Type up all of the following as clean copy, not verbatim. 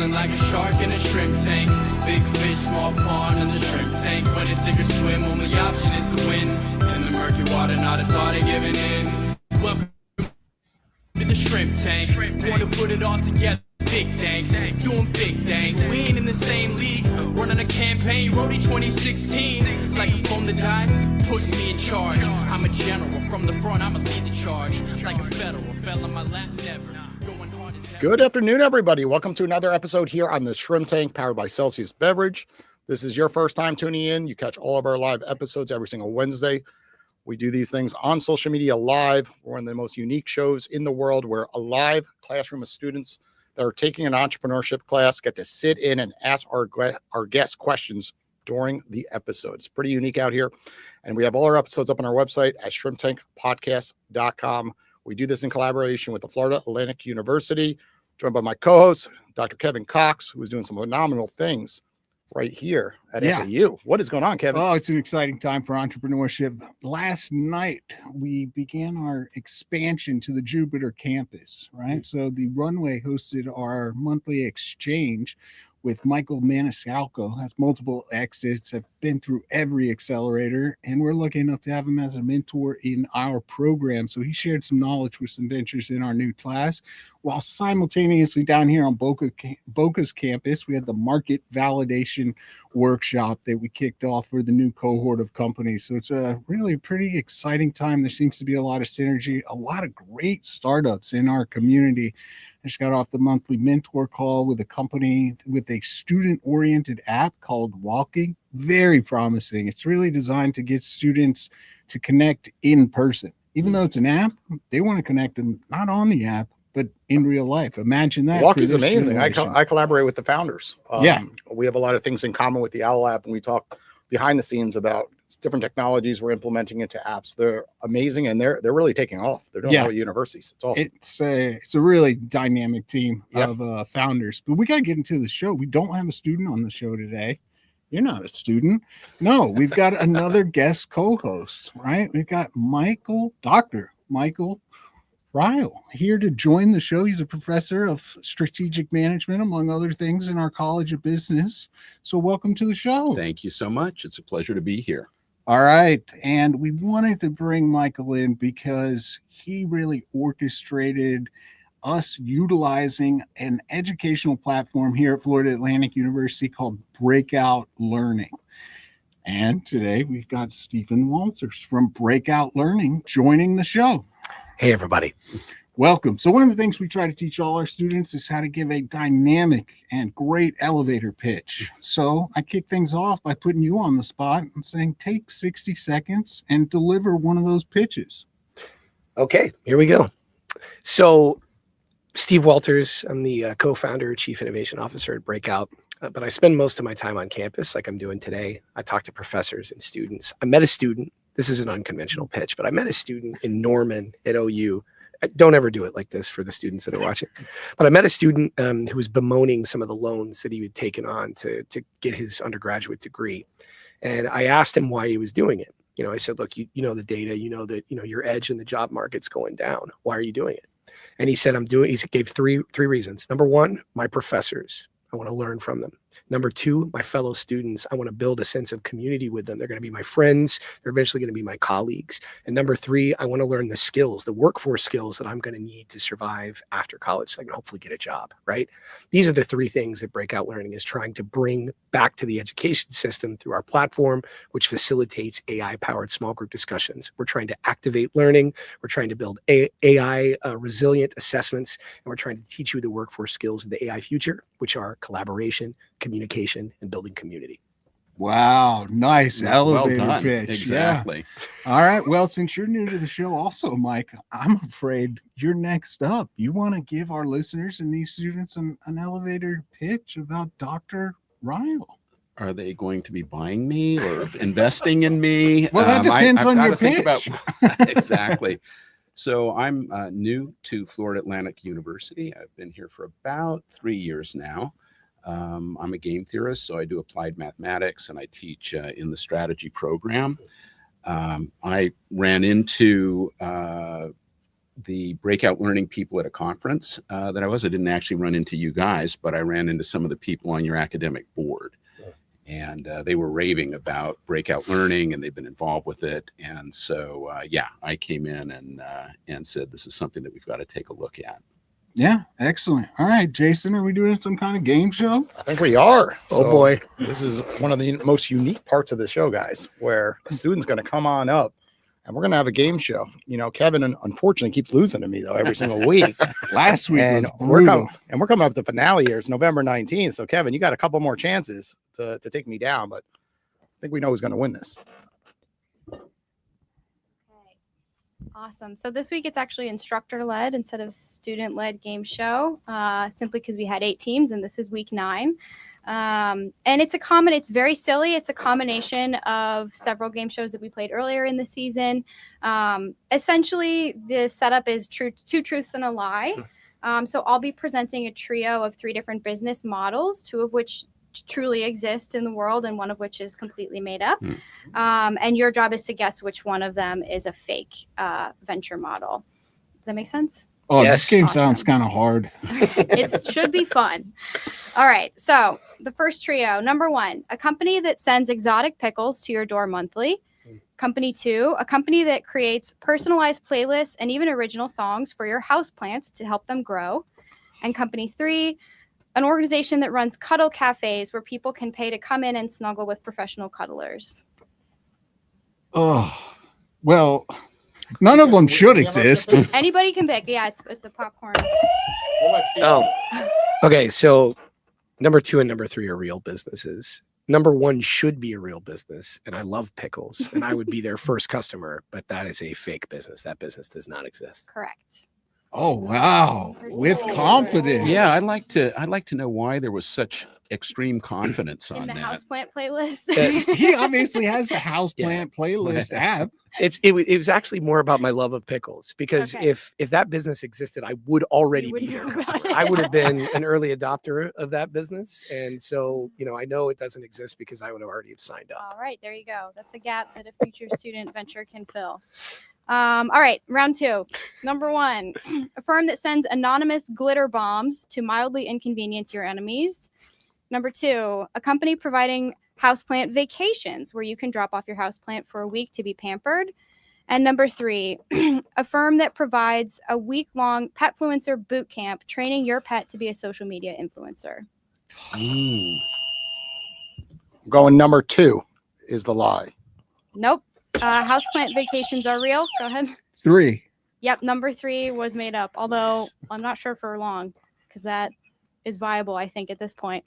Smiling like a shark in a shrimp tank. Big fish, small pond in the shrimp tank. When it's sink or swim, only option is to win. In the murky water, not a thought of giving in. Welcome to the shrimp tank. Want to put it all together. Big thanks, doing big things. We ain't in the same league. Running a campaign, Roadie 2016. Like a phone to die, putting me in charge. I'm a general from the front, I'ma lead the charge. Like a federal, fell on my lap never. Going hard as hell. Good afternoon, everybody. Welcome to another episode here on the Shrimp Tank, powered by Celsius Beverage. This is your first time tuning in. You catch all of our live episodes every single Wednesday. We do these things on social media live. We're one of the most unique shows in the world where a live classroom of students that are taking an entrepreneurship class get to sit in and ask our guests questions during the episode. It's pretty unique out here. And we have all our episodes up on our website at shrimptankpodcast.com. We do this in collaboration with the Florida Atlantic University, joined by my co-host, Dr. Kevin Cox, who is doing some phenomenal things right here at FAU. What is going on, Kevin? Oh, it's an exciting time for entrepreneurship. Last night, we began our expansion to the Jupiter campus, right? So the Runway hosted our monthly exchange with Michael Maniscalco, has multiple exits, have been through every accelerator, and we're lucky enough to have him as a mentor in our program. So he shared some knowledge with some ventures in our new class, while simultaneously down here on Boca's campus, we had the market validation workshop that we kicked off for the new cohort of companies. So it's a really pretty exciting time. There seems to be a lot of synergy, a lot of great startups in our community. I just got off the monthly mentor call with a company with a student-oriented app called Walking. Very promising. It's really designed to get students to connect in person. Even though it's an app, they want to connect them not on the app, but in real life. Imagine that. Walk is amazing. I collaborate with the founders. Yeah. We have a lot of things in common with the Owl app, and we talk behind the scenes about different technologies we're implementing into apps. They're amazing, and they're really taking off. They're doing well at universities. It's awesome. It's a really dynamic team of founders. But we got to get into the show. We don't have a student on the show today. You're not a student. No, we've got another guest co-host, right? We've got Dr. Michael Ryle here to join the show. He's a professor of strategic management, among other things, in our College of Business. So welcome to the show. Thank you so much. It's a pleasure to be here. All right. And we wanted to bring Michael in because he really orchestrated us utilizing an educational platform here at Florida Atlantic University called Breakout Learning. And today we've got Stephen Walters from Breakout Learning joining the show. Hey, everybody. Welcome. So one of the things we try to teach all our students is how to give a dynamic and great elevator pitch. So I kick things off by putting you on the spot and saying, take 60 seconds and deliver one of those pitches. Okay, here we go. So Steve Walters, I'm the co-founder, chief innovation officer at Breakout, but I spend most of my time on campus like I'm doing today. I talk to professors and students. I met a student. This is an unconventional pitch, but I met a student in Norman at OU. Don't ever do it like this for the students that are watching. But I met a student who was bemoaning some of the loans that he had taken on to get his undergraduate degree. And I asked him why he was doing it. You know, I said, look, you know the data, you know that, your edge in the job market's going down. Why are you doing it? And he said, he gave three reasons. Number one, my professors. I want to learn from them. Number two, my fellow students. I want to build a sense of community with them. They're going to be my friends. They're eventually going to be my colleagues. And number three, I want to learn the skills, the workforce skills that I'm going to need to survive after college so I can hopefully get a job, right? These are the three things that Breakout Learning is trying to bring back to the education system through our platform, which facilitates AI-powered small group discussions. We're trying to activate learning. We're trying to build AI resilient assessments, and we're trying to teach you the workforce skills of the AI future, which are collaboration, communication, and building community. Wow, nice elevator done. pitch. Exactly. Yeah. All right. Well, since you're new to the show also, Mike, I'm afraid you're next up. You want to give our listeners and these students an elevator pitch about Dr. Ryle. Are they going to be buying me or investing in me? Well, that depends on your pitch. Exactly. So I'm new to Florida Atlantic University. I've been here for about 3 years now. I'm a game theorist, so I do applied mathematics, and I teach in the strategy program. I ran into the Breakout Learning people at a conference that I didn't actually run into you guys, but I ran into some of the people on your academic board. And they were raving about Breakout Learning, and they've been involved with it. And so, I came in and said, this is something that we've got to take a look at. Yeah, excellent. All right, Jason, are we doing some kind of game show? I think we are. Oh, boy. This is one of the most unique parts of the show, guys, where a student's going to come on up and we're going to have a game show. You know, Kevin, unfortunately, keeps losing to me, though, every single week. Last week and was we're brutal. coming up to the finale here. It's November 19th. So, Kevin, you got a couple more chances to take me down, but I think we know who's going to win this. Awesome. So this week it's actually instructor-led instead of student-led game show, simply because we had 8 teams and this is week 9. And it's very silly. It's a combination of several game shows that we played earlier in the season. Essentially, the setup is 2 truths and a lie. So I'll be presenting a trio of 3 different business models, 2 of which truly exist in the world and one of which is completely made up. And your job is to guess which one of them is a fake venture model. Does that make sense? Oh, Yes. this game Awesome. sounds kind of hard. It should be fun. All right. So the first trio, number 1, a company that sends exotic pickles to your door monthly. Company 2, a company that creates personalized playlists and even original songs for your houseplants to help them grow. And company 3, an organization that runs cuddle cafes where people can pay to come in and snuggle with professional cuddlers. Oh, well, none of them should exist. Anybody can pick. Yeah, it's a popcorn. Oh, okay. So number 2 and number 3 are real businesses. Number 1 should be a real business, and I love pickles, and I would be their first customer, but that is a fake business. That business does not exist. Correct. Oh, wow. With confidence. Yeah, I'd like to know why there was such extreme confidence In on the that. houseplant playlist. He obviously has the houseplant playlist app. It was actually more about my love of pickles, because Okay. if that business existed, I would already You would be their know customer. about it. I would have been an early adopter of that business, and so I know it doesn't exist because I would have already signed up. All right, there you go. That's a gap that a future student venture can fill. All right, round 2. Number 1, a firm that sends anonymous glitter bombs to mildly inconvenience your enemies. Number 2, a company providing houseplant vacations where you can drop off your houseplant for a week to be pampered. And number 3, a firm that provides a week-long petfluencer boot camp training your pet to be a social media influencer. Going number 2 is the lie. Nope. Houseplant vacations are real. Go ahead. 3. Yep, number 3 was made up, although I'm not sure for long because that is viable, I think, at this point.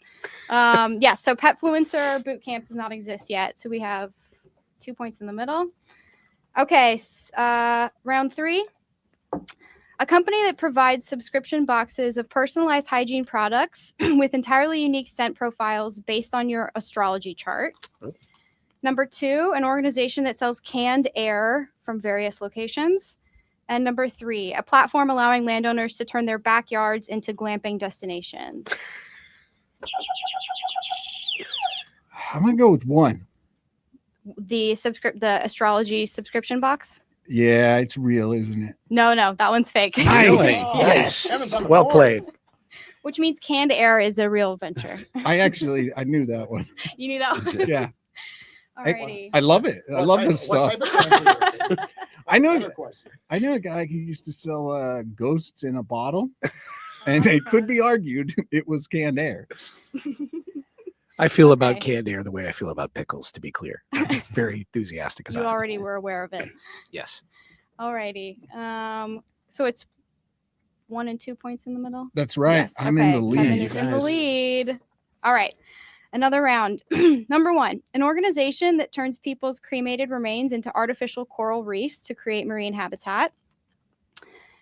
Yes, so Petfluencer Bootcamp does not exist yet. So we have 2 points in the middle. Okay, round 3. A company that provides subscription boxes of personalized hygiene products with entirely unique scent profiles based on your astrology chart. Number 2, an organization that sells canned air from various locations. And number 3, a platform allowing landowners to turn their backyards into glamping destinations. I'm going to go with 1. The astrology subscription box? Yeah, it's real, isn't it? No, that one's fake. Nice. Really? Oh, Yes. Kevin's on the Well board. played. Which means canned air is a real venture. I knew that one. You knew that one? Yeah. Alrighty. I love it. I love this What stuff. type of venture? I know. Better question. I know a guy who used to sell ghosts in a bottle, and it could be argued it was canned air. I feel about Okay. canned air the way I feel about pickles, to be clear. I'm very enthusiastic about You it. already were aware of it. Yes. Alrighty. So it's 1 and 2 points in the middle? That's right. Yes, I'm in the okay. lead. Kevin you is in the guys. lead. All right. Another round. Number 1, an organization that turns people's cremated remains into artificial coral reefs to create marine habitat.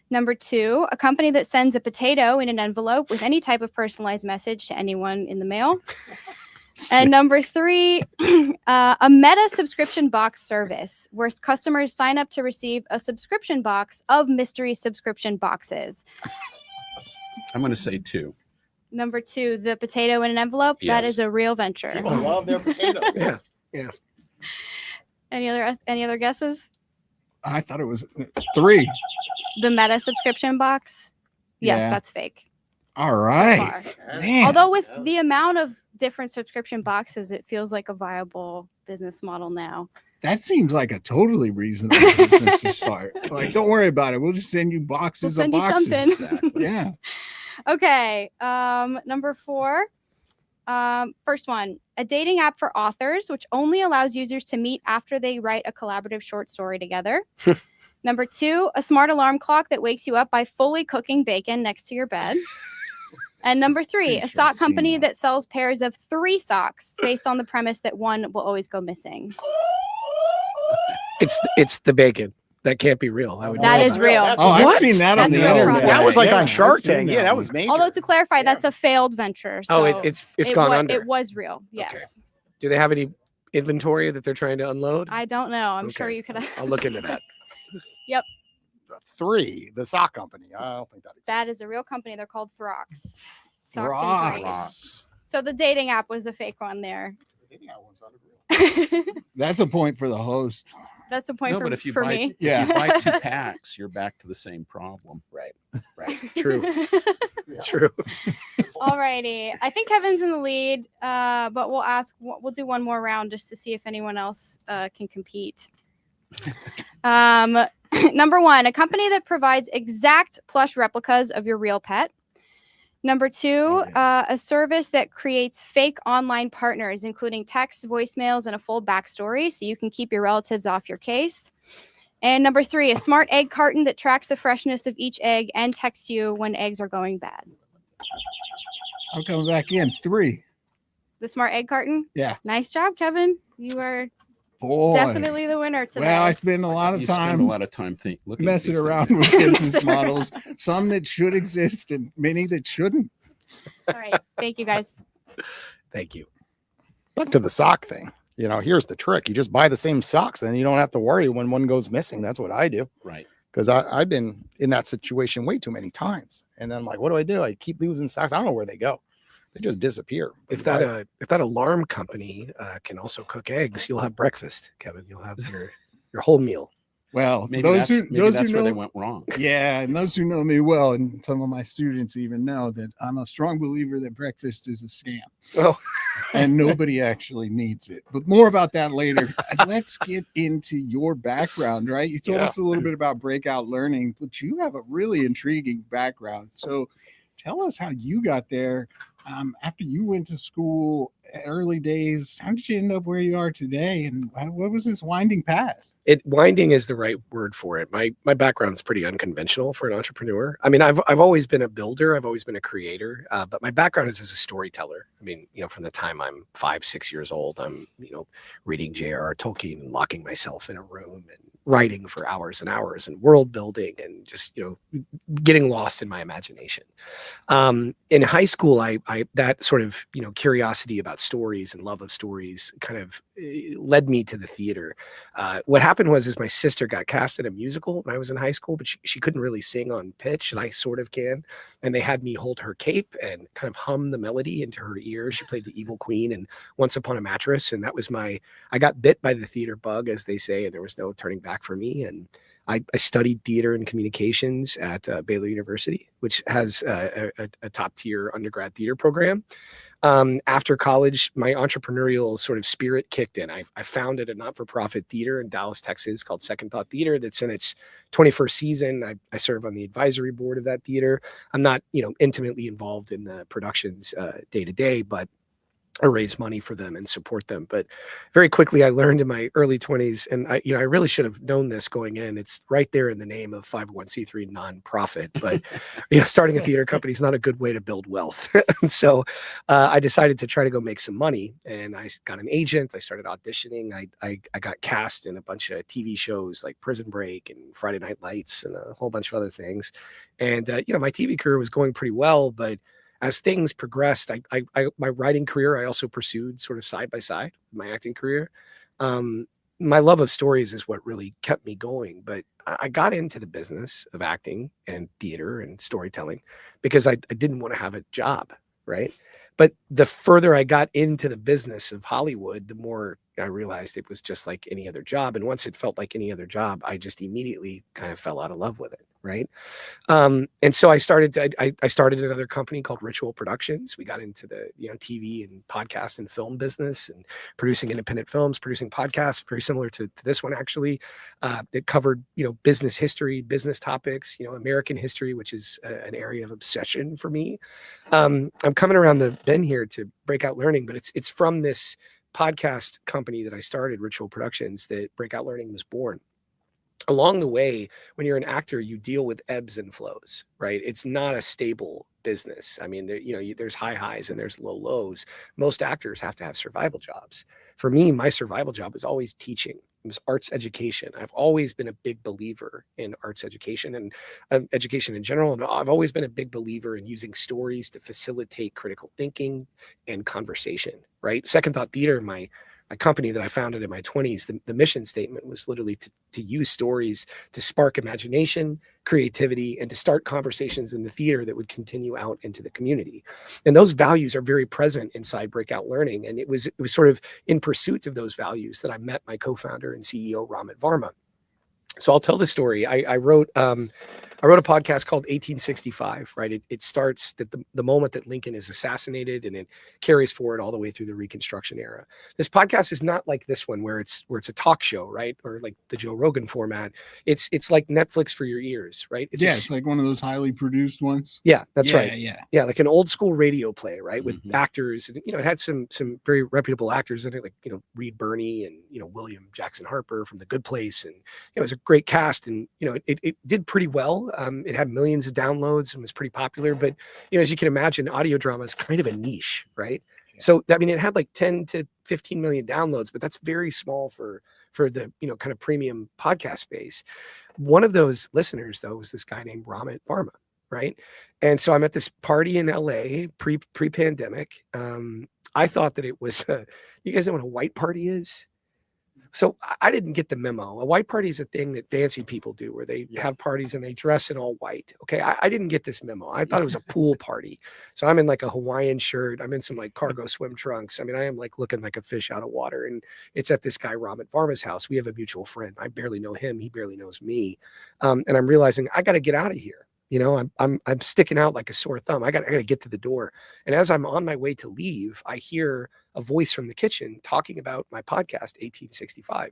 Number 2, a company that sends a potato in an envelope with any type of personalized message to anyone in the mail. And number 3, a meta subscription box service where customers sign up to receive a subscription box of mystery subscription boxes. I'm going to say 2. Number 2, the potato in an envelope. That Yes. is a real venture. People love their potatoes. Yeah. Any other guesses? I thought it was 3. The Meta subscription box. Yes, Yeah. that's fake. All so right. far. Man. Although with the amount of different subscription boxes, it feels like a viable business model now. That seems like a totally reasonable business to start. Like, don't worry about it. We'll just send you boxes We'll send of you boxes. something. Exactly. Yeah. Okay. Number 4. First one, a dating app for authors, which only allows users to meet after they write a collaborative short story together. Number 2, a smart alarm clock that wakes you up by fully cooking bacon next to your bed. And number 3, Pretty a sure sock I've seen company that. that sells pairs of 3 socks based on the premise that one will always go missing. It's the bacon. That can't be real. I would That know is about real. That's Oh, I've What? seen that on That's the a real internet. product. That was like Yeah, on Shark I've seen Tank. Yeah, that one. was major. Although to clarify, that's a failed venture. Oh, So it's gone under. It was real. Yes. Okay. Do they have any inventory that they're trying to unload? I don't know. I'm sure Okay. you could. I'll look into that. 3, the sock company. I don't think that exists. That is a real company. They're called Throx. Socks and Throx. threes. Rocks. So the dating app was the fake one there. Yeah, one sounded real. That's a point for the host. That's a point No, for, but if you for buy, me. if you buy 2 packs, you're back to the same problem. Right. True. True. Alrighty. I think Kevin's in the lead, but we'll do one more round just to see if anyone else can compete. Number 1, a company that provides exact plush replicas of your real pet. Number 2, a service that creates fake online partners, including text, voicemails, and a full backstory so you can keep your relatives off your case. And number 3, a smart egg carton that tracks the freshness of each egg and texts you when eggs are going bad. I'm coming back in. 3. The smart egg carton? Yeah. Nice job, Kevin. You are Boy. definitely the winner today. Well, I spend a lot of You spend time a lot of time looking at messing these around things. with business models, some that should exist and many that shouldn't. All right. Thank you, guys. Thank you. Back to the sock thing. You know, here's the trick. You just buy the same socks and you don't have to worry when one goes missing. That's what I do. Right. Because I've been in that situation way too many times. And then I'm like, what do? I keep losing socks. I don't know where they go. They just disappear. If that alarm company can also cook eggs, you'll have breakfast, Kevin. You'll have your whole meal. Well, Maybe those that's, who maybe those that's who where know, they went wrong. yeah, and those who know me well, and some of my students even know that I'm a strong believer that breakfast is a scam. Oh. And nobody actually needs it. But more about that later. Let's get into your background, right? You told us a little bit about Breakout Learning, but you have a really intriguing background. So tell us how you got there. After you went to school, early days, how did you end up where you are today? And what was this winding path? Winding is the right word for it. My background's pretty unconventional for an entrepreneur. I mean, I've always been a builder. I've always been a creator, but my background is as a storyteller. I mean, from the time I'm 5-6 years old, I'm, reading J.R.R. Tolkien and locking myself in a room and writing for hours and hours and world building and just, getting lost in my imagination. In high school, I that sort of, curiosity about stories and love of stories kind of led me to the theater. What happened was my sister got cast in a musical when I was in high school, but she couldn't really sing on pitch, and I sort of can. And they had me hold her cape and kind of hum the melody into her ear. She played the evil queen in Once Upon a Mattress, and that was I got bit by the theater bug, as they say, and there was no turning back for me. And I studied theater and communications at Baylor University, which has a top tier undergrad theater program. After college, my entrepreneurial sort of spirit kicked in. I founded a not-for-profit theater in Dallas, Texas called Second Thought Theater that's in its 21st season. I serve on the advisory board of that theater. I'm not, intimately involved in the productions day to day, but I raise money for them and support them. But very quickly, I learned in my early 20s, and I really should have known this going in. It's right there in the name of 501c3 nonprofit. But starting a theater company is not a good way to build wealth. And so I decided to try to go make some money. And I got an agent. I started auditioning. I got cast in a bunch of TV shows like Prison Break and Friday Night Lights and a whole bunch of other things. And my TV career was going pretty well, but as things progressed, my writing career, I also pursued sort of side by side with my acting career. My love of stories is what really kept me going. But I got into the business of acting and theater and storytelling because I didn't want to have a job, right? But the further I got into the business of Hollywood, the more I realized it was just like any other job. And once it felt like any other job, I just immediately kind of fell out of love with it. right? And so I started another company called Ritual Productions. We got into the TV and podcast and film business and producing independent films, producing podcasts, very similar to this one actually. It covered business history, business topics, American history, which is an area of obsession for me. I'm coming around the bend here to Breakout Learning, but it's from this podcast company that I started, Ritual Productions, that Breakout Learning was born. Along the way, when you're an actor, you deal with ebbs and flows, right? It's not a stable business. I mean, there's high highs and there's low lows. Most actors have to have survival jobs. For me, my survival job was always teaching. It was arts education. I've always been a big believer in arts education and education in general. And I've always been a big believer in using stories to facilitate critical thinking and conversation, right? Second Thought Theater, my company that I founded in my 20s, the mission statement was literally to use stories to spark imagination, creativity, and to start conversations in the theater that would continue out into the community. And those values are very present inside Breakout Learning. And it was sort of in pursuit of those values that I met my co-founder and CEO, Ramit Varma. So I'll tell the story. I wrote a podcast called 1865, right? It starts at the moment that Lincoln is assassinated, and it carries forward all the way through the Reconstruction era. This podcast is not like this one where it's a talk show, right? Or like the Joe Rogan format. It's like Netflix for your ears, right? It's like one of those highly produced ones. Yeah, that's right. Yeah, like an old school radio play, right? With actors, and it had some very reputable actors in it, like Reed Birney and William Jackson Harper from The Good Place, and it was a great cast, and it did pretty well. It had millions of downloads and was pretty popular, but as you can imagine, audio drama is kind of a niche, right? Yeah. So I mean, it had like 10 to 15 million downloads, but that's very small for the kind of premium podcast space. One of those listeners, though, was this guy named Ramit Varma, right? And so I'm at this party in LA pre-pandemic. I thought that it was you guys know what a white party is? So I didn't get the memo. A white party is a thing that fancy people do where they have parties and they dress in all white. Okay. I didn't get this memo. I thought it was a pool party. So I'm in like a Hawaiian shirt. I'm in some like cargo swim trunks. I mean, I am like looking like a fish out of water. And it's at this guy, Ramit Varma's house. We have a mutual friend. I barely know him. He barely knows me. And I'm realizing I got to get out of here. I'm sticking out like a sore thumb. I got to get to the door. And as I'm on my way to leave, I hear a voice from the kitchen talking about my podcast, 1865.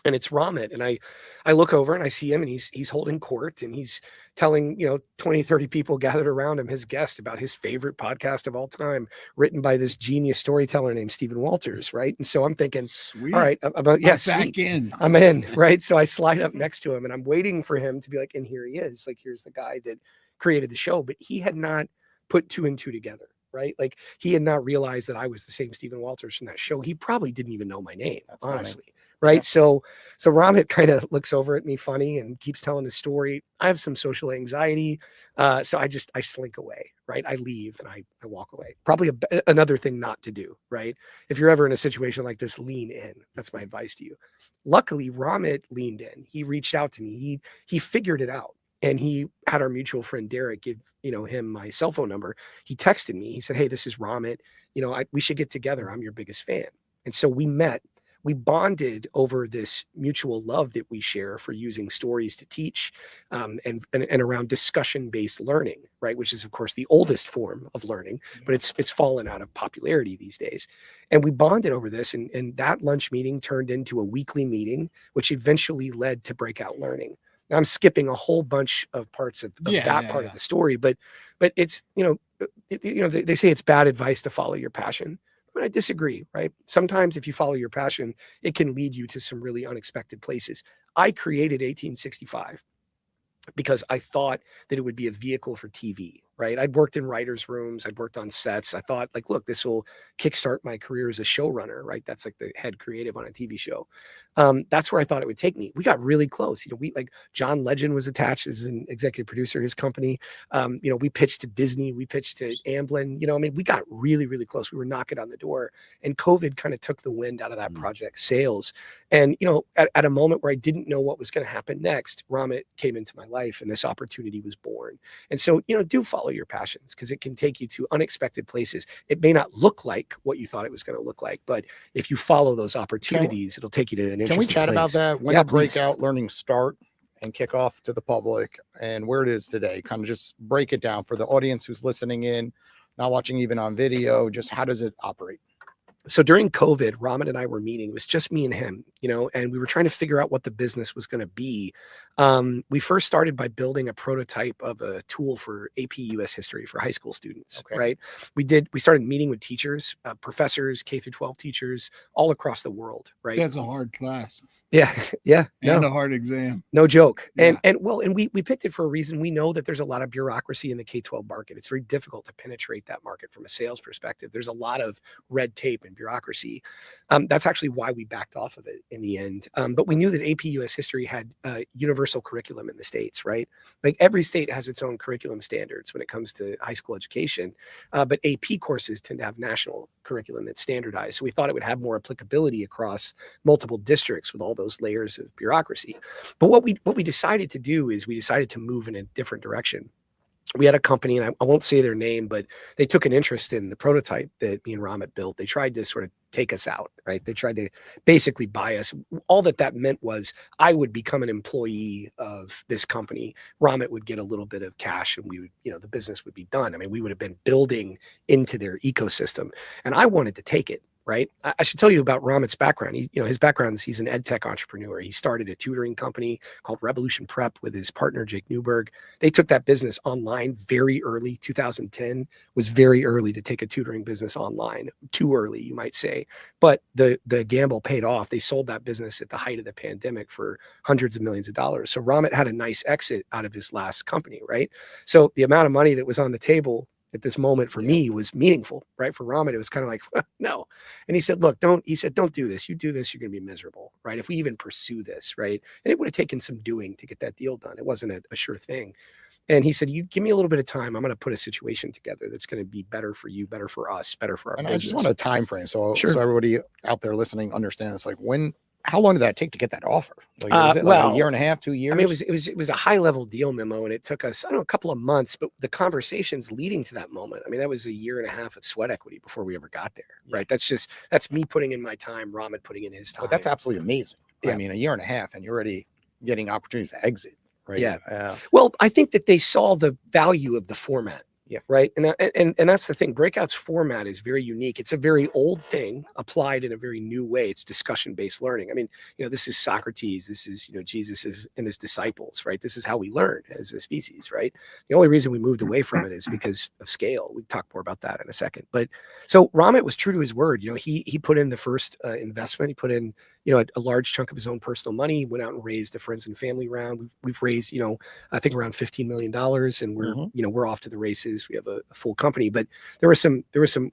And it's Ramit. And I look over and I see him, and he's holding court, and he's telling, 20, 30 people gathered around him, his guest, about his favorite podcast of all time, written by this genius storyteller named Stephen Walters. Right. And so I'm thinking, sweet. All right, back in. I'm in. Right. So I slide up next to him, and I'm waiting for him to be like, and here he is. Like, here's the guy that created the show, but he had not put two and two together. Right. Like, he had not realized that I was the same Stephen Walters from that show. He probably didn't even know my name. That's honestly. Funny. Right. Yeah. So Ramit kind of looks over at me funny and keeps telling his story. I have some social anxiety. So I slink away. Right. I leave and I walk away. Probably another thing not to do. Right. If you're ever in a situation like this, lean in. That's my advice to you. Luckily, Ramit leaned in. He reached out to me. He figured it out. And he had our mutual friend Derek give him my cell phone number. He texted me. He said, "Hey, this is Ramit. We should get together. I'm your biggest fan." And so we met. We bonded over this mutual love that we share for using stories to teach, and around discussion-based learning, right? Which is, of course, the oldest form of learning, but it's fallen out of popularity these days. And we bonded over this, and that lunch meeting turned into a weekly meeting, which eventually led to Breakout Learning. Now, I'm skipping a whole bunch of parts of that part of the story, but it's they say it's bad advice to follow your passion. But I disagree, right? Sometimes if you follow your passion, it can lead you to some really unexpected places. I created 1865 because I thought that it would be a vehicle for TV, right? I'd worked in writers' rooms. I'd worked on sets. I thought, like, look, this will kickstart my career as a showrunner, right? That's like the head creative on a TV show. That's where I thought it would take me. We got really close. John Legend was attached as an executive producer of his company. We pitched to Disney. We pitched to Amblin. We got really, really close. We were knocking on the door, and COVID kind of took the wind out of that project sales. And, at a moment where I didn't know what was going to happen next, Ramit came into my life, and this opportunity was born. And so, do follow your passions, because it can take you to unexpected places. It may not look like what you thought it was going to look like, but if you follow those opportunities, it'll take you to an interesting Can we chat place. about that? When did Breakout Learning start? and kick off to the public and where it is today? Kind of just break it down for the audience who's listening in, not watching even on video. Just how does it operate? So during COVID, Raman and I were meeting. It was just me and him, and we were trying to figure out what the business was going to be. We first started by building a prototype of a tool for AP US history for high school students, Okay. right? We started meeting with teachers, professors, K through 12 teachers all across the world, right? That's a hard class Yeah. and a hard exam. No joke. Yeah. And we picked it for a reason. We know that there's a lot of bureaucracy in the K-12 market. It's very difficult to penetrate that market from a sales perspective. There's a lot of red tape and bureaucracy. That's actually why we backed off of it in the end. But we knew that AP US history had universal curriculum in the States, right? Like every state has its own curriculum standards when it comes to high school education. But AP courses tend to have national curriculum that's standardized. So we thought it would have more applicability across multiple districts with all those layers of bureaucracy. But what we decided to do is we decided to move in a different direction. We had a company, and I won't say their name, but they took an interest in the prototype that me and Ramit built. They tried to sort of take us out, right? They tried to basically buy us. All that meant was I would become an employee of this company. Ramit would get a little bit of cash, and we would, the business would be done. I mean, we would have been building into their ecosystem, and I wanted to take it. Right. I should tell you about Ramit's background. His background is he's an ed tech entrepreneur. He started a tutoring company called Revolution Prep with his partner, Jake Newberg. They took that business online very early. 2010 was very early to take a tutoring business online. Too early, you might say. But the gamble paid off. They sold that business at the height of the pandemic for hundreds of millions of dollars. So Ramit had a nice exit out of his last company. Right. So the amount of money that was on the table at this moment for me was meaningful, right? For Ramit, it was kind of like, no. And he said, look, don't do this. You do this, you're going to be miserable, right? If we even pursue this, right? And it would have taken some doing to get that deal done. It wasn't a sure thing. And he said, you give me a little bit of time. I'm going to put a situation together that's going to be better for you, better for us, better for our And business. I just want a time frame. So Sure. everybody out there listening understands, like, how long did that take to get that offer? Like, was it like a year and a half, 2 years? I mean, it was a high level deal memo, and it took us, a couple of months, but the conversations leading to that moment, I mean, that was a year and a half of sweat equity before we ever got there, right? That's me putting in my time, Ramit putting in his time. But that's absolutely amazing. Yeah. I mean, a year and a half, and you're already getting opportunities to exit, right? Yeah. Well, I think that they saw the value of the format. Yeah. Right. And that's the thing. Breakout's format is very unique. It's a very old thing applied in a very new way. It's discussion-based learning. I mean, this is Socrates. This is, Jesus and his disciples, right? This is how we learn as a species, right? The only reason we moved away from it is because of scale. We talk more about that in a second. But so Ramit was true to his word. He put in the first investment. He put in, a large chunk of his own personal money, he went out and raised a friends and family round. We've raised, I think around $15 million, and we're, we're off to the races. We have a full company, but there was some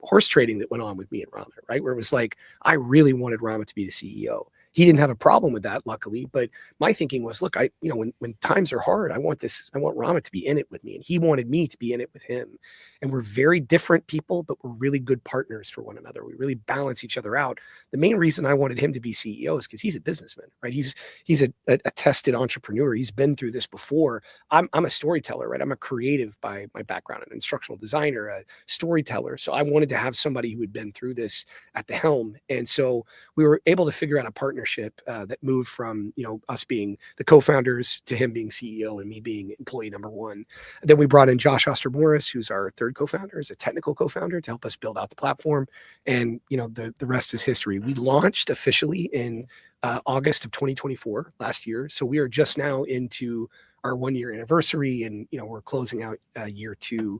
horse trading that went on with me and Ramit, right? Where it was like, I really wanted Ramit to be the CEO. He didn't have a problem with that, luckily. But my thinking was, look, when times are hard, I want Ramit to be in it with me. And he wanted me to be in it with him. And we're very different people, but we're really good partners for one another. We really balance each other out. The main reason I wanted him to be CEO is because he's a businessman, right? He's a tested entrepreneur. He's been through this before. I'm a storyteller, right? I'm a creative by my background, an instructional designer, a storyteller. So I wanted to have somebody who had been through this at the helm. And so we were able to figure out a partnership that moved from us being the co-founders to him being CEO and me being employee number one. Then we brought in Josh Oster-Morris, who's our third co-founder, as a technical co-founder to help us build out the platform. And the rest is history. We launched officially in August of 2024 last year. So we are just now into our 1 year anniversary, and we're closing out year two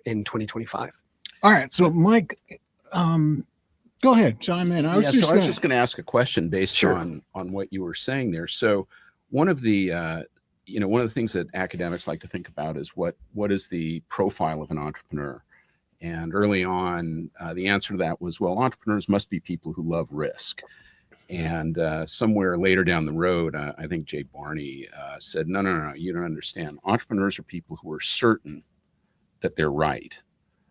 in 2025. All right, so Mike, go ahead, chime in. I was just going to ask a question based Sure. on what you were saying there. So one of the things that academics like to think about is what is the profile of an entrepreneur. And early on, the answer to that was, well, entrepreneurs must be people who love risk. And somewhere later down the road, I think Jay Barney said, no, you don't understand. Entrepreneurs are people who are certain that they're right.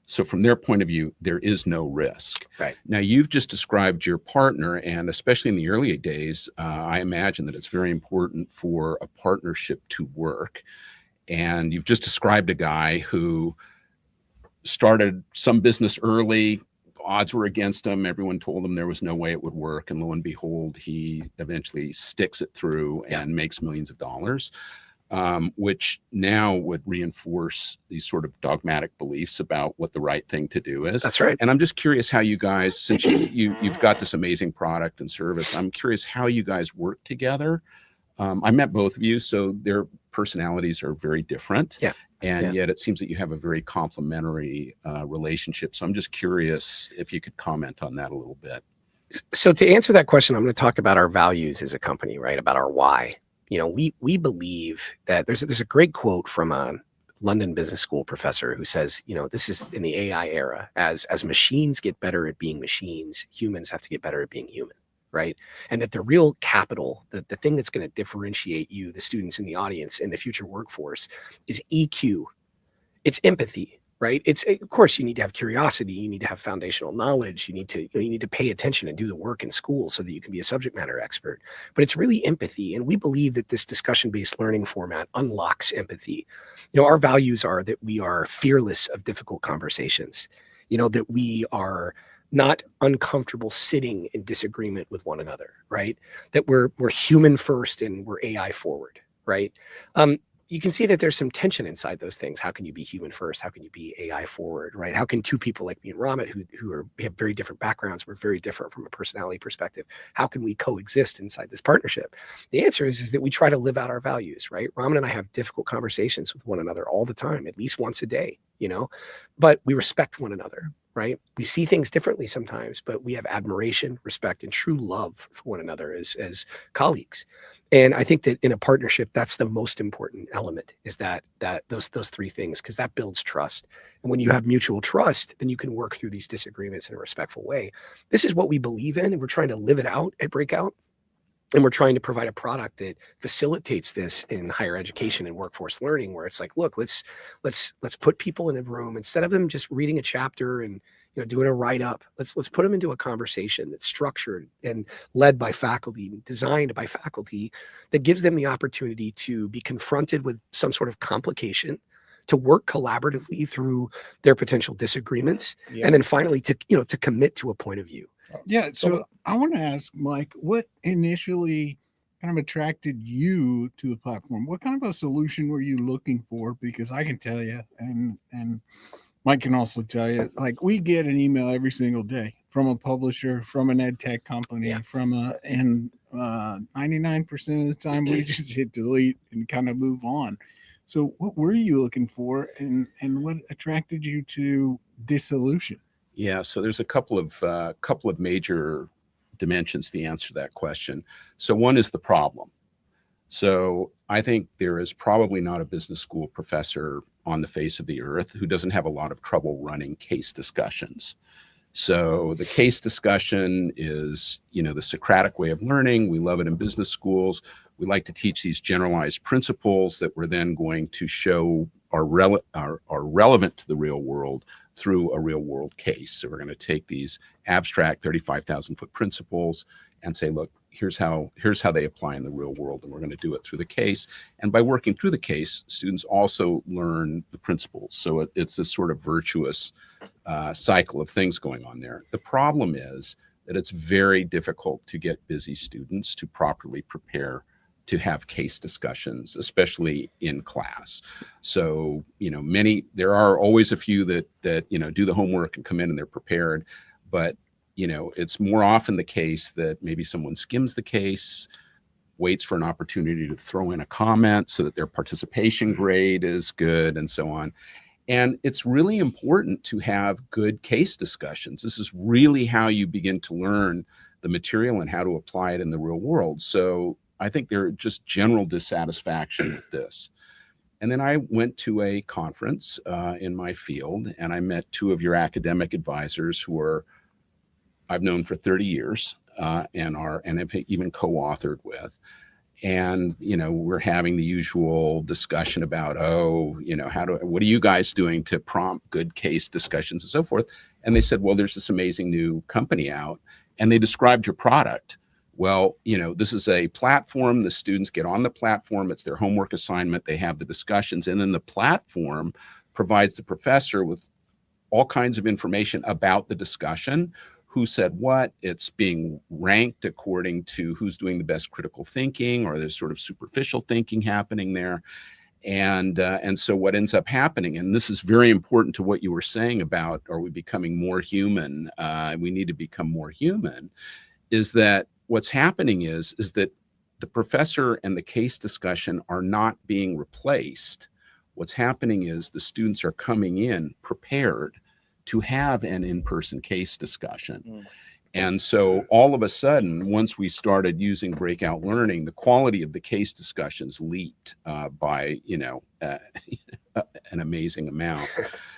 So from their point of view, there is no risk. Right. Now, you've just described your partner, and especially in the early days, I imagine that it's very important for a partnership to work. And you've just described a guy who started some business early, odds were against him. Everyone told him there was no way it would work. And lo and behold, he eventually sticks it through and makes millions of dollars, which now would reinforce these sort of dogmatic beliefs about what the right thing to do is. That's right. And I'm just curious how you guys, since you've got this amazing product and service, I'm curious how you guys work together. I met both of you, so their personalities are very different. Yeah. And yet it seems that you have a very complementary relationship. So I'm just curious if you could comment on that a little bit. So to answer that question, I'm going to talk about our values as a company, right? About our why. You know, we believe that there's a great quote from a London Business School professor who says, you know, this is in the AI era, as machines get better at being machines, humans have to get better at being human, right? And that the real capital, the thing that's going to differentiate you, the students in the audience, in the future workforce, is EQ. It's empathy, right? It's, of course, you need to have curiosity, you need to have foundational knowledge, you need to pay attention and do the work in school so that you can be a subject matter expert. But it's really empathy, and we believe that this discussion-based learning format unlocks empathy. You know, our values are that we are fearless of difficult conversations. You know, that we are not uncomfortable sitting in disagreement with one another, right? That we're human first and we're AI forward, right? You can see that there's some tension inside those things. How can you be human first? How can you be AI forward, right? How can two people like me and Ramit, who have very different backgrounds, we're very different from a personality perspective, how can we coexist inside this partnership? The answer is that we try to live out our values, right? Ramit and I have difficult conversations with one another all the time, at least once a day, you know, but we respect one another, right? We see things differently sometimes, but we have admiration, respect, and true love for one another as colleagues. And I think that in a partnership, that's the most important element, is that those three things, because that builds trust. And when you have mutual trust, then you can work through these disagreements in a respectful way. This is what we believe in, and we're trying to live it out at Breakout. And we're trying to provide a product that facilitates this in higher education and workforce learning, where it's like, look, let's put people in a room, instead of them just reading a chapter and, you know, doing a write-up. Let's put them into a conversation that's structured and led by faculty, designed by faculty, that gives them the opportunity to be confronted with some sort of complication, to work collaboratively through their potential disagreements, and then finally to commit to a point of view. Yeah. So I want to ask Mike, what initially kind of attracted you to the platform? What kind of a solution were you looking for? Because I can tell you, and Mike can also tell you, like, we get an email every single day from a publisher, from an ed tech company, and 99% of the time we just hit delete and kind of move on. So what were you looking for, and what attracted you to this solution? Yeah, so there's a couple of major dimensions to the answer to that question. So one is the problem. So I think there is probably not a business school professor on the face of the earth who doesn't have a lot of trouble running case discussions. So the case discussion is, you know, the Socratic way of learning. We love it in business schools. We like to teach these generalized principles that we're then going to show are relevant to the real world through a real world case. So we're going to take these abstract 35,000 foot principles and say, look, here's how they apply in the real world, and we're going to do it through the case. And by working through the case, students also learn the principles. So it's this sort of virtuous cycle of things going on there. The problem is that it's very difficult to get busy students to properly prepare to have case discussions, especially in class. So, you know, there are always a few that, you know, do the homework and come in and they're prepared, but, you know, it's more often the case that maybe someone skims the case, waits for an opportunity to throw in a comment so that their participation grade is good, and so on. And it's really important to have good case discussions. This is really how you begin to learn the material and how to apply it in the real world. So I think there are just general dissatisfaction with this. And then I went to a conference in my field, and I met two of your academic advisors who I've known for 30 years and have even co-authored with. And, you know, we're having the usual discussion about, what are you guys doing to prompt good case discussions and so forth? And they said, well, there's this amazing new company out, and they described your product. Well, you know, this is a platform. The students get on the platform. It's their homework assignment. They have the discussions. And then the platform provides the professor with all kinds of information about the discussion, who said what. It's being ranked according to who's doing the best critical thinking, or there's sort of superficial thinking happening there. And so what ends up happening, and this is very important to what you were saying about, are we becoming more human? We need to become more human, is that what's happening is that the professor and the case discussion are not being replaced. What's happening is the students are coming in prepared to have an in-person case discussion. And so all of a sudden, once we started using breakout learning, the quality of the case discussions leaped by, an amazing amount.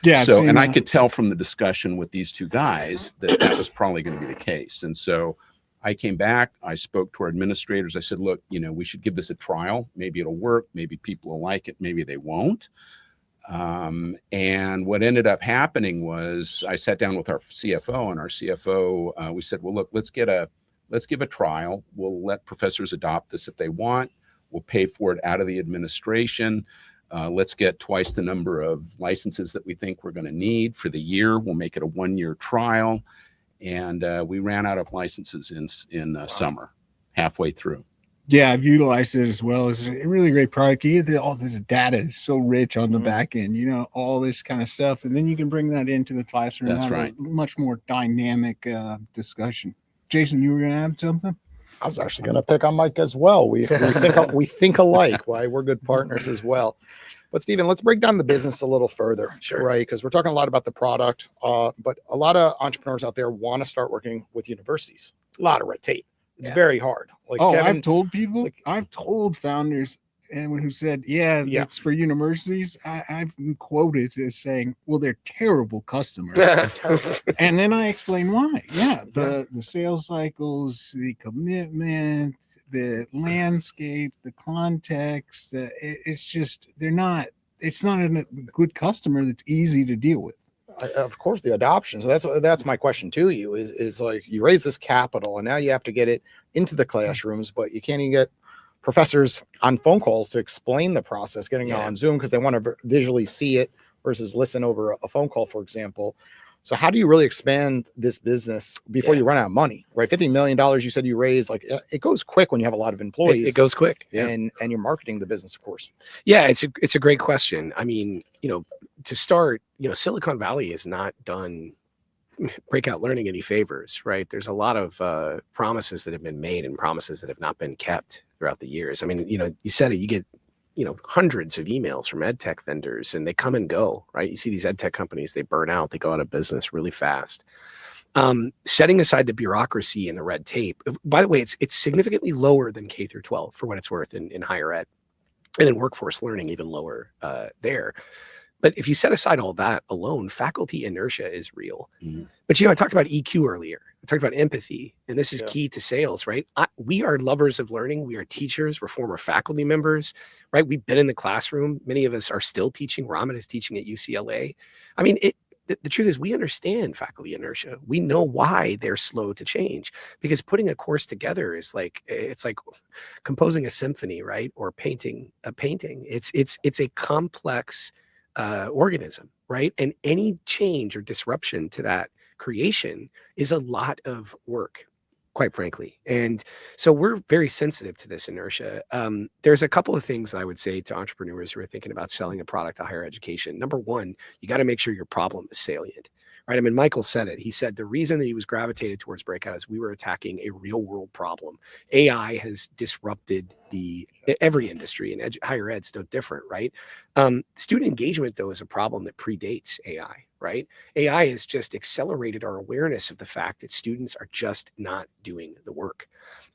Yeah. So, and I could tell from the discussion with these two guys that was probably going to be the case. And so I came back, I spoke to our administrators. I said, look, we should give this a trial. Maybe it'll work. Maybe people will like it. Maybe they won't. And what ended up happening was I sat down with our CFO, and our CFO, we said, well, look, let's give a trial. We'll let professors adopt this if they want. We'll pay for it out of the administration. Let's get twice the number of licenses that we think we're going to need for the year. We'll make it a 1-year trial. And we ran out of licenses in summer, halfway through. Yeah, I've utilized it as well. It's a really great product. All this data is so rich on the back end, all this kind of stuff. And then you can bring that into the classroom. That's and have right. a much more dynamic discussion. Jason, you were going to add something? I was actually going to pick on Mike as well. We think alike. Why we're good partners as well. But Stephen, let's break down the business a little further, right? Because we're talking a lot about the product, but a lot of entrepreneurs out there want to start working with universities. A lot of red tape. It's very hard. Like I've told people, I've told founders, and who said, it's for universities. I've quoted as saying, well, they're terrible customers. And then I explain why. The sales cycles, the commitment, the landscape, the context, it's not a good customer that's easy to deal with. Of course, the adoption. So that's my question to you is like, you raise this capital and now you have to get it into the classrooms, but you can't even get professors on phone calls to explain the process, getting on Zoom because they want to visually see it versus listen over a phone call, for example. So how do you really expand this business before you run out of money, right? $50 million you said you raised, like it goes quick when you have a lot of employees. It goes quick. And you're marketing the business, of course. Yeah, it's a great question. I mean, to start, Silicon Valley has not done Breakout Learning any favors, right? There's a lot of promises that have been made and promises that have not been kept throughout the years. I mean, you said it, you get hundreds of emails from ed tech vendors, and they come and go, right? You see these ed tech companies, they burn out, they go out of business really fast. Setting aside the bureaucracy and the red tape, by the way, it's significantly lower than K through 12 for what it's worth in higher ed, and in workforce learning, even lower there. But if you set aside all that alone, faculty inertia is real. But I talked about EQ earlier. I talked about empathy, and this is key to sales, right? We are lovers of learning. We are teachers. We're former faculty members, right? We've been in the classroom. Many of us are still teaching. Rahman is teaching at UCLA. I mean, the truth is we understand faculty inertia. We know why they're slow to change, because putting a course together is it's like composing a symphony, right? Or painting a painting. It's a complex organism, right? And any change or disruption to that creation is a lot of work, quite frankly. And so we're very sensitive to this inertia. There's a couple of things I would say to entrepreneurs who are thinking about selling a product to higher education. Number one, you got to make sure your problem is salient, right? I mean, Michael said it. He said the reason that he was gravitated towards Breakout is we were attacking a real world problem. AI has disrupted every industry, and higher ed's no different, right? Student engagement, though, is a problem that predates AI, right? AI has just accelerated our awareness of the fact that students are just not doing the work.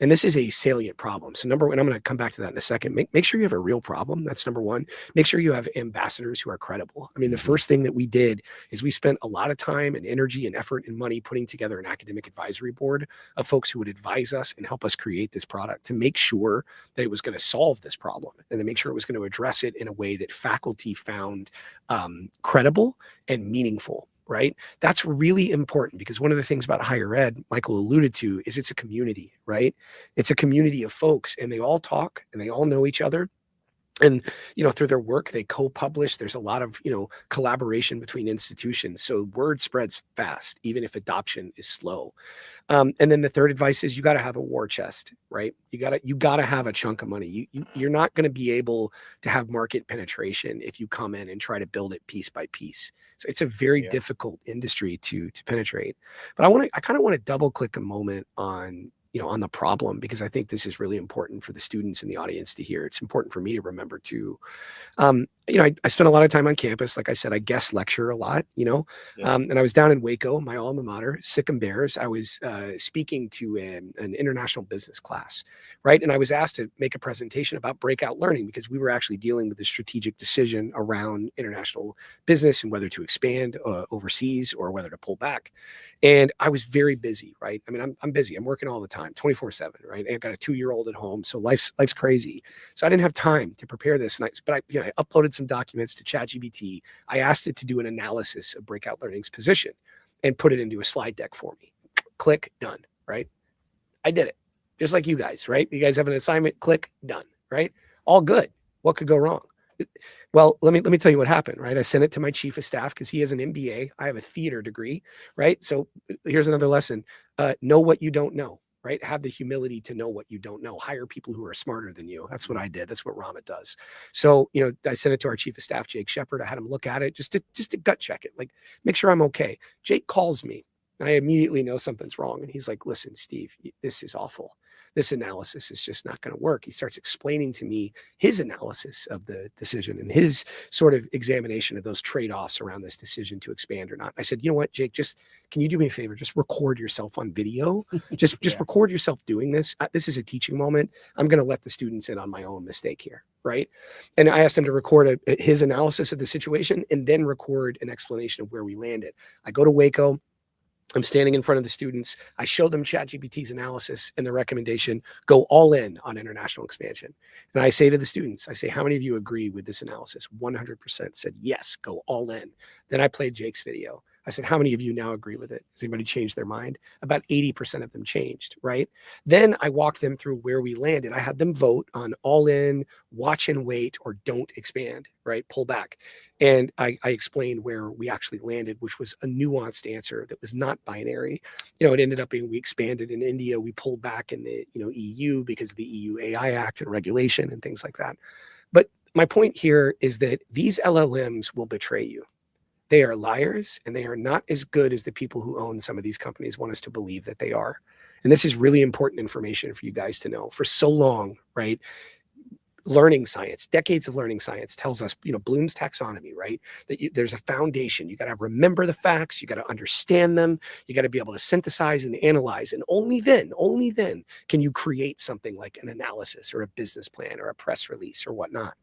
And this is a salient problem. So number one, I'm going to come back to that in a second. Make sure you have a real problem. That's number one. Make sure you have ambassadors who are credible. I mean, the first thing that we did is we spent a lot of time and energy and effort and money putting together an academic advisory board of folks who would advise us and help us create this product to make sure that it was going to solve this problem and to make sure it was going to address it in a way that faculty found credible and meaningful. Right? That's really important, because one of the things about higher ed, Michael alluded to, is it's a community, right? It's a community of folks, and they all talk and they all know each other. And, through their work, they co-publish. There's a lot of, collaboration between institutions. So word spreads fast, even if adoption is slow. And then the third advice is you got to have a war chest, right? You got to have a chunk of money. You're not going to be able to have market penetration if you come in and try to build it piece by piece. So it's a very difficult industry to penetrate. But I kind of want to double click a moment on the problem, because I think this is really important for the students in the audience to hear. It's important for me to remember too. I spent a lot of time on campus. Like I said, I guest lecture a lot, and I was down in Waco, my alma mater, Sic 'em Bears. I was speaking to an international business class, right? And I was asked to make a presentation about breakout learning, because we were actually dealing with a strategic decision around international business and whether to expand overseas or whether to pull back. And I was very busy, right? I mean, I'm busy. I'm working all the time, 24/7, right? And I've got a 2-year-old at home, so life's crazy. So I didn't have time to prepare this. But I uploaded some documents to ChatGPT. I asked it to do an analysis of breakout learning's position and put it into a slide deck for me. Click, done, right? I did it, just like you guys, right? You guys have an assignment, click, done, right? All good. What could go wrong? Well, let me tell you what happened, right? I sent it to my chief of staff because he has an MBA. I have a theater degree, right? So here's another lesson. Know what you don't know, right? Have the humility to know what you don't know. Hire people who are smarter than you. That's what I did. That's what Ramit does. So, I sent it to our chief of staff, Jake Shepard. I had him look at it just to gut check it, like make sure I'm okay. Jake calls me. I immediately know something's wrong. And he's like, listen, Steve, this is awful. This analysis is just not going to work. He starts explaining to me his analysis of the decision and his sort of examination of those trade-offs around this decision to expand or not. I said, you know what, Jake, can you do me a favor? Just record yourself on video. Just record yourself doing this. This is a teaching moment. I'm going to let the students in on my own mistake here, right? And I asked him to record his analysis of the situation and then record an explanation of where we landed. I go to Waco. I'm standing in front of the students. I show them ChatGPT's analysis and the recommendation, go all in on international expansion. And I say to the students, how many of you agree with this analysis? 100% said, yes, go all in. Then I played Jake's video. I said, how many of you now agree with it? Has anybody changed their mind? About 80% of them changed, right? Then I walked them through where we landed. I had them vote on all in, watch and wait, or don't expand, right? Pull back. And I explained where we actually landed, which was a nuanced answer that was not binary. It ended up being we expanded in India, we pulled back in the EU because of the EU AI Act and regulation and things like that. But my point here is that these LLMs will betray you. They are liars, and they are not as good as the people who own some of these companies want us to believe that they are. And this is really important information for you guys to know. For so long, right? Learning science, decades of learning science tells us, Bloom's taxonomy, right? That there's a foundation. You got to remember the facts. You got to understand them. You got to be able to synthesize and analyze. And only then can you create something like an analysis or a business plan or a press release or whatnot.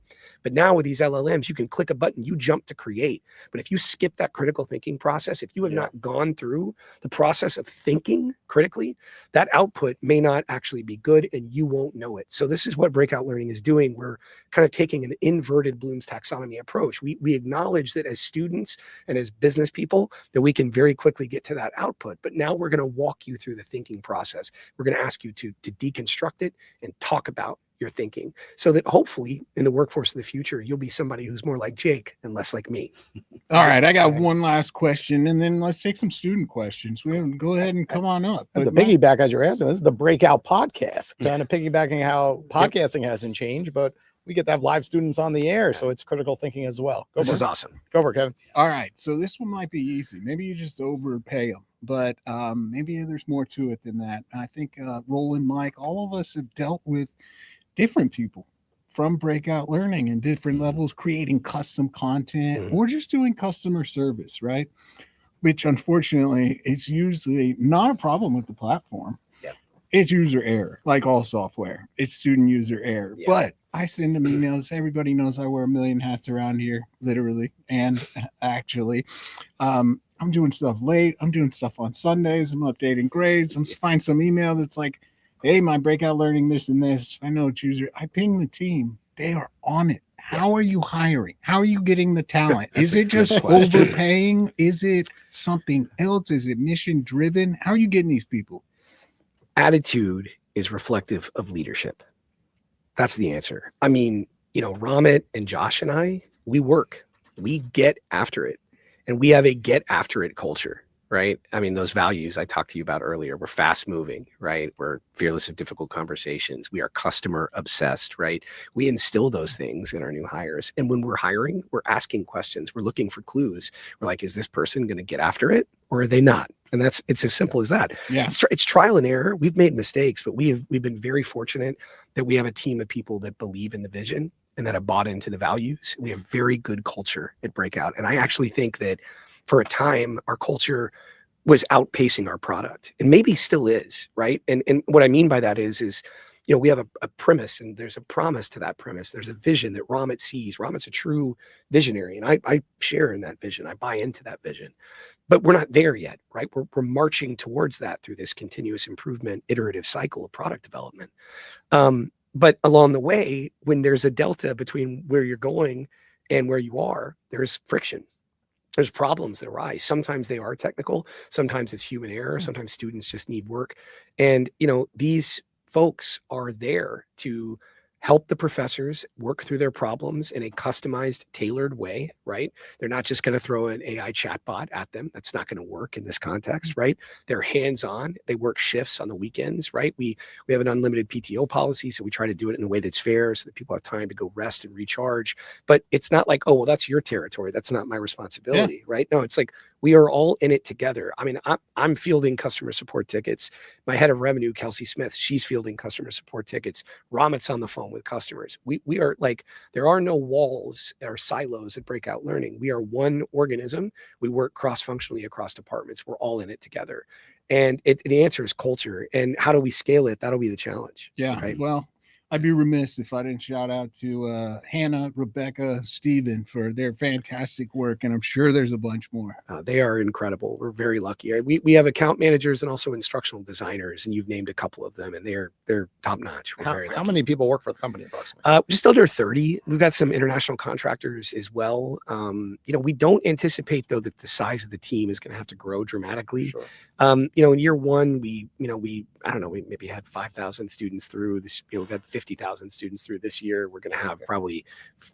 But now with these LLMs, you can click a button, you jump to create. But if you skip that critical thinking process, if you have not gone through the process of thinking critically, that output may not actually be good and you won't know it. So this is what breakout learning is doing. We're kind of taking an inverted Bloom's taxonomy approach. We acknowledge that as students and as business people, that we can very quickly get to that output. But now we're going to walk you through the thinking process. We're going to ask you to deconstruct it and talk about your thinking so that hopefully in the workforce of the future, you'll be somebody who's more like Jake and less like me. All right. I got one last question and then let's take some student questions. Go ahead and come on up. The piggyback, as you're asking, this is the Breakout podcast, kind of piggybacking how podcasting hasn't changed, but we get to have live students on the air. So it's critical thinking as well. This is awesome. Go for it, Kevin. All right. So this one might be easy. Maybe you just overpay them, but maybe there's more to it than that. I think Roland, Mike, all of us have dealt with different people from breakout learning and different levels, creating custom content or just doing customer service, right? Which unfortunately, it's usually not a problem with the platform. Yeah. It's user error, like all software. It's student user error. Yeah. But I send them emails. Everybody knows I wear a million hats around here, literally and actually. I'm doing stuff late. I'm doing stuff on Sundays. I'm updating grades. I'm find some email that's like, hey, my breakout learning this and this. I know it's user. I ping the team. They are on it. How are you hiring? How are you getting the talent? Is it just overpaying? Is it something else? Is it mission driven? How are you getting these people? Attitude is reflective of leadership. That's the answer. I mean, Ramit and Josh and we get after it, and we have a get after it culture, right? I mean, those values I talked to you about earlier, we're fast moving, right? We're fearless of difficult conversations. We are customer obsessed, right? We instill those things in our new hires. And when we're hiring, we're asking questions. We're looking for clues. We're like, is this person going to get after it or are they not? And it's as simple as that. Yeah. It's trial and error. We've made mistakes, but we've been very fortunate that we have a team of people that believe in the vision and that have bought into the values. We have very good culture at Breakout. And I actually think that for a time, our culture was outpacing our product, and maybe still is, right? And what I mean by that is we have a premise, and there's a promise to that premise. There's a vision that Ramit sees. Ramit's a true visionary, and I share in that vision. I buy into that vision. But we're not there yet, right? We're marching towards that through this continuous improvement, iterative cycle of product development. But along the way, when there's a delta between where you're going and where you are, there's friction. There's problems that arise. Sometimes they are technical. Sometimes it's human error. Sometimes students just need work. And, these folks are there to help the professors work through their problems in a customized, tailored way, right? They're not just going to throw an AI chatbot at them. That's not going to work in this context, right? They're hands-on. They work shifts on the weekends, right? We have an unlimited PTO policy, so we try to do it in a way that's fair so that people have time to go rest and recharge. But it's not like, oh, well, that's your territory. That's not my responsibility, right? No, it's like we are all in it together. I mean, I'm fielding customer support tickets. My head of revenue, Kelsey Smith, she's fielding customer support tickets. Ramit's on the phone with customers. We are like, there are no walls or silos at Breakout Learning. We are one organism. We work cross-functionally across departments. We're all in it together. And the answer is culture. And how do we scale it? That'll be the challenge. Yeah. Right? Well, I'd be remiss if I didn't shout out to Hannah, Rebecca, Steven for their fantastic work. And I'm sure there's a bunch more. They are incredible. We're very lucky. We have account managers and also instructional designers, and you've named a couple of them, and they're top notch. How many people work for the company approximately? Just under 30. We've got some international contractors as well. We don't anticipate though that the size of the team is going to have to grow dramatically. Sure. In year one, we I don't know, we maybe had 5,000 students through this. We've had 50,000 students through this year. We're going to have probably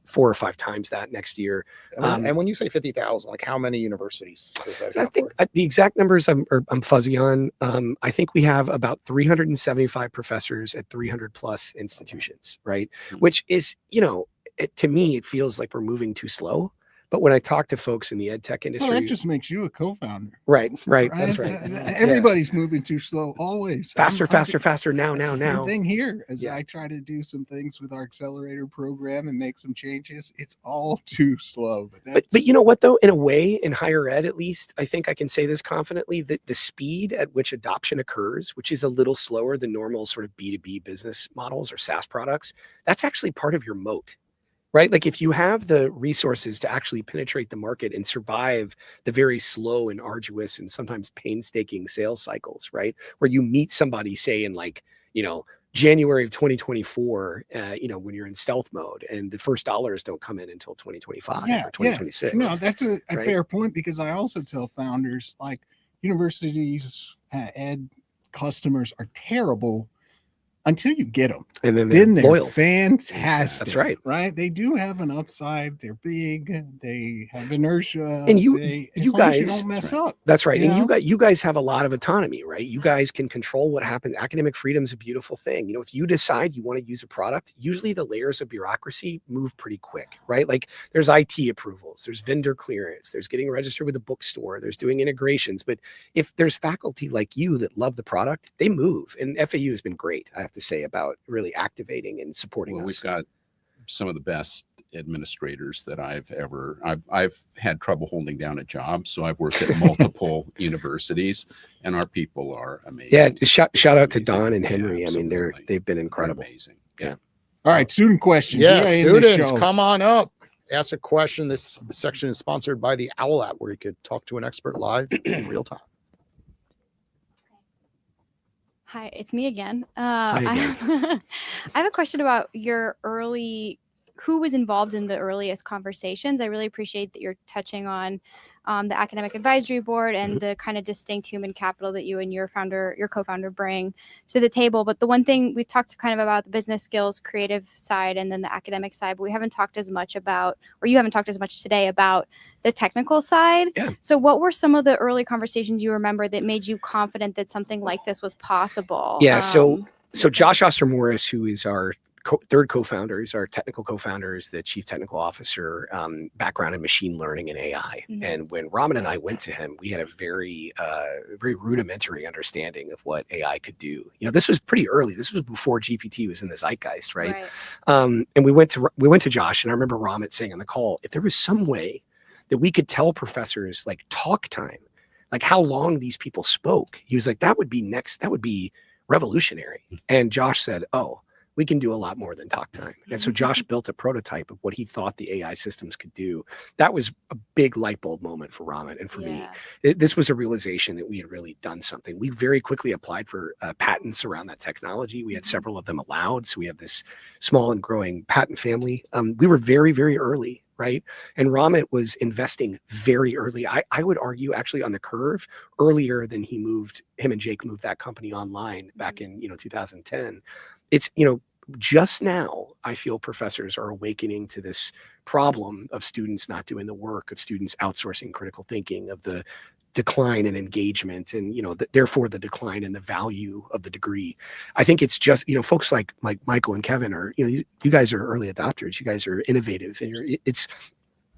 4 or 5 times that next year. And when you say 50,000, like how many universities does that I think the exact numbers I'm fuzzy on. I think we have about 375 professors at 300 plus institutions, right? Which is, to me, it feels like we're moving too slow. But when I talk to folks in the ed tech industry, well, that just makes you a co-founder. Right. That's right. Everybody's moving too slow, always. Faster. Now. Same thing here. As Yeah. I try to do some things with our accelerator program and make some changes, it's all too slow. But you know what though? In a way, in higher ed, at least, I think I can say this confidently, that the speed at which adoption occurs, which is a little slower than normal sort of B2B business models or SaaS products, that's actually part of your moat. Right? Like if you have the resources to actually penetrate the market and survive the very slow and arduous and sometimes painstaking sales cycles, right? Where you meet somebody, say in January of 2024, when you're in stealth mode and the first dollars don't come in until 2025 or 2026. No, that's a right? fair point, because I also tell founders, like, universities, ed customers are terrible until you get them, and then they're loyal. fantastic. That's right. Right? They do have an upside. They're big. They have inertia. And you guys guys don't mess up. That's right. You And know? you guys have a lot of autonomy, right? You guys can control what happens. Academic freedom is a beautiful thing. If you decide you want to use a product, usually the layers of bureaucracy move pretty quick, right? Like there's IT approvals, there's vendor clearance, there's getting registered with a bookstore, there's doing integrations. But if there's faculty like you that love the product, they move. And FAU has been great, I have to say, about really activating and supporting us. We've got some of the best administrators that I've had trouble holding down a job. So I've worked at multiple universities, and our people are amazing. Yeah. Shout out to Don and Henry. Yeah, I mean, they've been incredible. They're amazing. Yeah. All right, student questions. Yeah, We are in the students, show. come on up. Ask a question. This section is sponsored by the Owl app, where you could talk to an expert live in real time. Hi, it's me again. Hi again. I have a question about your early who was involved in the earliest conversations. I really appreciate that you're touching on the academic advisory board and the kind of distinct human capital that you and your co-founder bring to the table. But the one thing we've talked kind of about the business skills, creative side, and then the academic side, but we haven't talked as much about, or you haven't talked as much today about the technical side. Yeah. So what were some of the early conversations you remember that made you confident that something like this was possible? Yeah. So Josh Oster-Morris, who is our third co-founder, is our technical co-founder, is the chief technical officer, background in machine learning and AI. And when Raman and I went to him, we had a very rudimentary understanding of what AI could do. You know, this was pretty early. This was before GPT was in the zeitgeist, right? And we went to Josh, and I remember Raman saying on the call, if there was some way that we could tell professors like talk time, like how long these people spoke, he was like, that would be revolutionary. And Josh said, oh, we can do a lot more than talk time. And so Josh built a prototype of what he thought the AI systems could do. That was a big light bulb moment for Raman and for me. This was a realization that we had really done something. We very quickly applied for patents around that technology. We had several of them allowed. So we have this small and growing patent family. We were very, very early, right? And Raman was investing very early. I would argue actually on the curve earlier than him and Jake moved that company online back in 2010. It's, just now I feel professors are awakening to this problem of students not doing the work, of students outsourcing critical thinking, of the decline in engagement, and therefore the decline in the value of the degree. I think it's just folks like Michael and Kevin are you guys are early adopters. You guys are innovative, and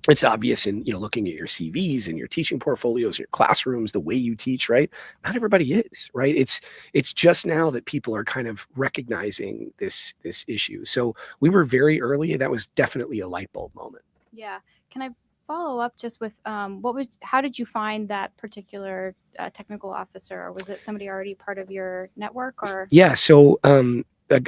it's obvious in looking at your CVs and your teaching portfolios, your classrooms, the way you teach, right? Not everybody is, right? It's just now that people are kind of recognizing this issue. So we were very early. That was definitely a light bulb moment. Yeah. Can I follow up just with how did you find that particular technical officer? Or was it somebody already part of your network? Or yeah, so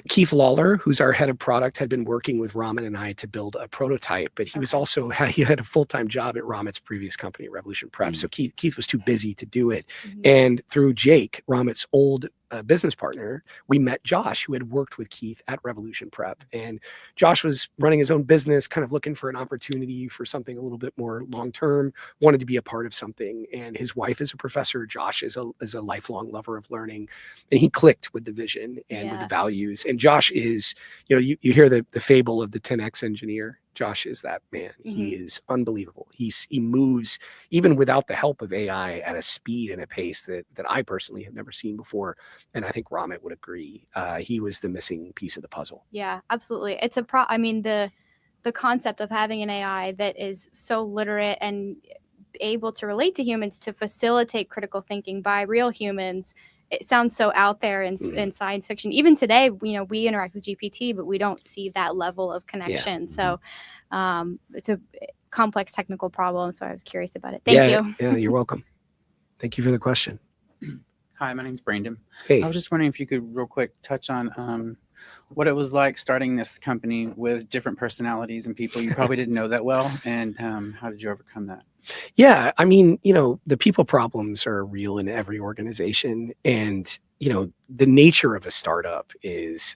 Keith Lawler, who's our head of product, had been working with Raman and I to build a prototype, but he was also, he had a full-time job at Raman's previous company, Revolution Prep. So Keith was too busy to do it. And through Jake, Raman's old business partner, we met Josh, who had worked with Keith at Revolution Prep. And Josh was running his own business, kind of looking for an opportunity for something a little bit more long-term, wanted to be a part of something. And his wife is a professor. Josh is a lifelong lover of learning. And he clicked with the vision and with the values. And Josh is, you hear the fable of the 10X engineer. Josh is that man. He is unbelievable. He moves even without the help of AI at a speed and a pace that I personally have never seen before. And I think Raman would agree. He was the missing piece of the puzzle. Yeah, absolutely. It's the concept of having an AI that is so literate and able to relate to humans, to facilitate critical thinking by real humans. It sounds so out there in science fiction. Even today, we interact with GPT, but we don't see that level of connection. Yeah. So it's a complex technical problem. So I was curious about it. Thank you. Yeah, you're welcome. Thank you for the question. Hi, my name's Brandon. Hey. I was just wondering if you could real quick touch on what it was like starting this company with different personalities and people you probably didn't know that well, and how did you overcome that? Yeah, I mean, the people problems are real in every organization. And, the nature of a startup is,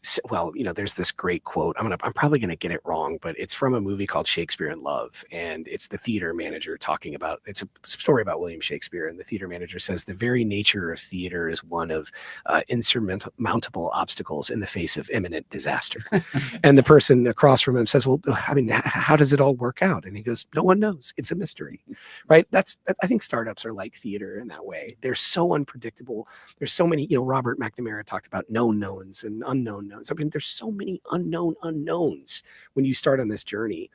there's this great quote. I'm probably going to get it wrong, but it's from a movie called Shakespeare in Love. And it's the theater manager talking about, it's a story about William Shakespeare. And the theater manager says, the very nature of theater is one of insurmountable obstacles in the face of imminent disaster. And the person across from him says, well, I mean, how does it all work out? And he goes, no one knows. It's a mystery, right? I think startups are like theater in that way. They're so unpredictable. There's so many, Robert McNamara talked about known knowns and unknown knowns. I mean, there's so many unknown unknowns when you start on this journey.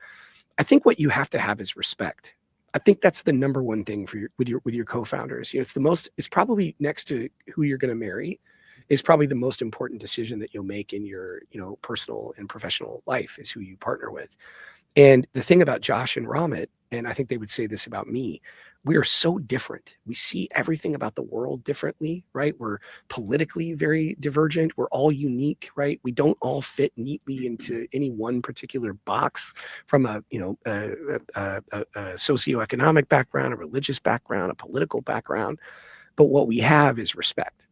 I think what you have to have is respect. I think that's the number one thing with your co-founders. It's probably next to who you're going to marry is probably the most important decision that you'll make in your, personal and professional life is who you partner with. And the thing about Josh and Raman, and I think they would say this about me, we are so different. We see everything about the world differently, right? We're politically very divergent. We're all unique, right? We don't all fit neatly into any one particular box from a socioeconomic background, a religious background, a political background. But what we have is respect.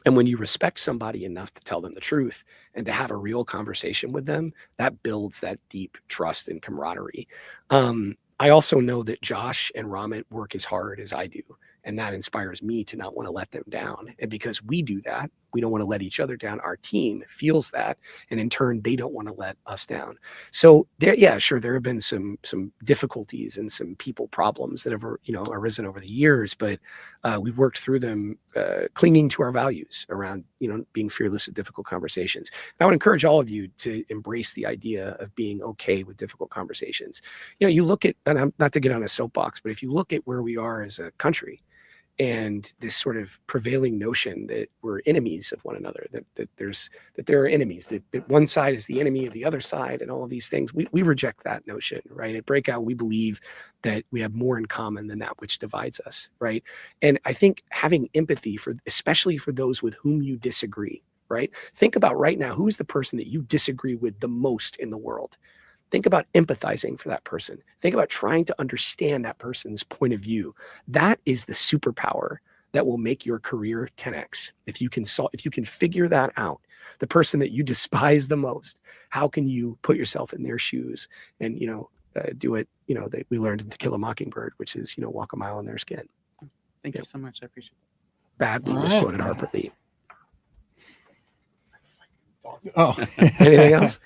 And when you respect somebody enough to tell them the truth and to have a real conversation with them, that builds that deep trust and camaraderie. I also know that Josh and Ramit work as hard as I do. And that inspires me to not want to let them down. And because we do that, we don't want to let each other down. Our team feels that. And in turn, they don't want to let us down. So there, yeah, sure, there have been some difficulties and some people problems that have, arisen over the years, but we've worked through them, clinging to our values around, being fearless of difficult conversations. And I would encourage all of you to embrace the idea of being okay with difficult conversations. You look at, and I'm not to get on a soapbox, but if you look at where we are as a country, and this sort of prevailing notion that we're enemies of one another, that there are enemies, that one side is the enemy of the other side, and all of these things, we reject that notion, right? At Breakout, we believe that we have more in common than that which divides us, right? And I think having empathy especially for those with whom you disagree, right? Think about right now, who's the person that you disagree with the most in the world? Think about empathizing for that person. Think about trying to understand that person's point of view. That is the superpower that will make your career 10x. If you can figure that out, the person that you despise the most, how can you put yourself in their shoes and do it? That we learned in To Kill a Mockingbird, which is walk a mile in their skin. Thank you so much. I appreciate it. Badly misquoted Harper Lee. Oh, anything else?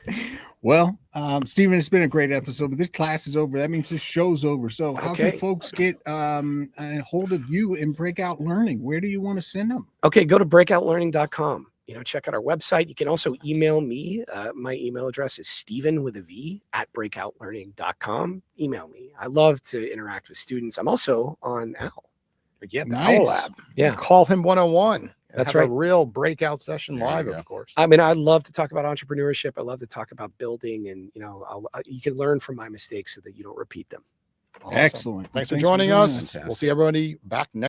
Well, Stephen, it's been a great episode, but this class is over. That means this show's over. So how can folks get a hold of you in Breakout Learning? Where do you want to send them? Okay, go to breakoutlearning.com. Check out our website. You can also email me. My email address is Stephen with a V @breakoutlearning.com. Email me. I love to interact with students. I'm also on OWL. Yeah, the Nice. OWL Lab. Yeah. Call him 101. That's have right. A real breakout session There you live, go. of course. I mean, I love to talk about entrepreneurship. I love to talk about building, and you can learn from my mistakes so that you don't repeat them. Awesome. Excellent. Thanks for joining us. Fantastic. We'll see everybody back next